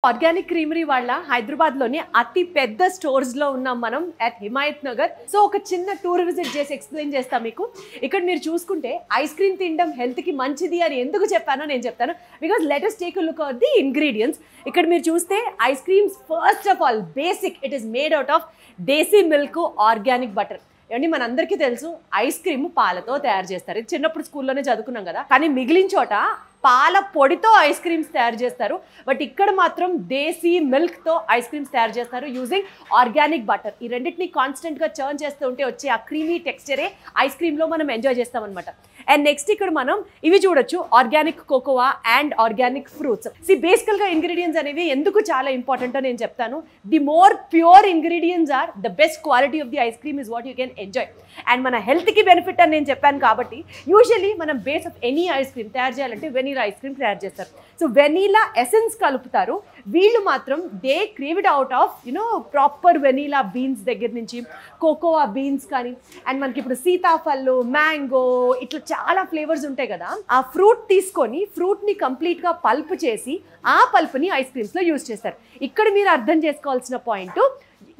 Organic creamery వాళ్ళ హైదరాబాద్లోని అతి పెద్ద స్టోర్స్లో ఉన్నాం మనం అట్ హిమాయత్ నగర్. సో ఒక చిన్న టూర్ విజిట్ చేసి ఎక్స్ప్లెయిన్ చేస్తాం మీకు. ఇక్కడ మీరు చూసుకుంటే ఐస్ క్రీమ్ తినడం హెల్త్కి మంచిది అని ఎందుకు చెప్పానో నేను చెప్తాను. Because let us take a look at the ingredients. ఇక్కడ మీరు చూస్తే ice creams first of all basic it is made out of desi milk organic butter. ఏమండి మనందరికీ తెలుసు ఐస్ క్రీమ్ పాలతో తయారు చేస్తారు. ఇది చిన్నప్పుడు స్కూల్లోనే చదువుకున్నాం కదా. కానీ మిగిలిన చోట పాల పొడితో ఐస్ క్రీమ్స్ తయారు చేస్తారు. బట్ ఇక్కడ మాత్రం దేశీ మిల్క్తో ఐస్ క్రీమ్స్ తయారు చేస్తారు యూజింగ్ ఆర్గానిక్ బటర్. ఈ రెండింటిని కాన్స్టెంట్గా చర్న్ చేస్తూ ఉంటే వచ్చే ఆ క్రీమీ టెక్స్చరే ఐస్ క్రీమ్లో మనం ఎంజాయ్ చేస్తాం అనమాట. అండ్ నెక్స్ట్ ఇక్కడ మనం ఇవి చూడొచ్చు, organic cocoa and organic fruits. బేసికల్గా ఇంగ్రీడియంట్స్ అనేవి ఎందుకు చాలా ఇంపార్టెంట్ నేను చెప్తాను. The more pure ingredients are the best quality of the ice cream is what you can enjoy. And మన హెల్త్కి బెనిఫిట్ అని నేను చెప్పాను కాబట్టి యూజువలీ మనం base of any ice cream తయారు చేయాలంటే వెనీలా ఐస్ క్రీమ్ తయారు చేస్తారు. సో వెనీలా ఎసెన్స్ కలుపుతారు. వీళ్ళు మాత్రం they క్రీవ్ it out of proper vanilla beans దగ్గర నుంచి కోకోవా బీన్స్ కానీ, అండ్ మనకి ఇప్పుడు సీతాఫళ్ళు, మ్యాంగో, ఇట్లా చాలా ఫ్లేవర్స్ ఉంటాయి కదా. ఆ ఫ్రూట్ తీసుకొని ఫ్రూట్ని కంప్లీట్గా పల్ప్ చేసి ఆ పల్ప్ని ఐస్ క్రీమ్స్లో యూజ్ చేస్తారు. ఇక్కడ మీరు అర్థం చేసుకోవాల్సిన పాయింట్,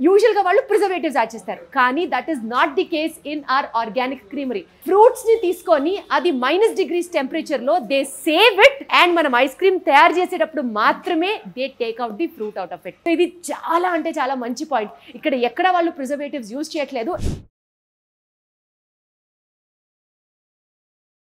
యూజువల్గా వాళ్ళు ప్రిజర్వేటివ్స్ యాడ్ చేస్తారు, కానీ that is not the case in our organic creamery. ఫ్రూట్స్ని తీసుకొని అది -°C టెంపరేచర్లో దే సేవ్ ఇట్, అండ్ మనం ఐస్ క్రీమ్ తయారు చేసేటప్పుడు మాత్రమే they take out the fruit out of it. ఇది చాలా అంటే చాలా మంచి పాయింట్. ఇక్కడ ఎక్కడ వాళ్ళు ప్రిజర్వేటివ్స్ యూజ్ చేయట్లేదు.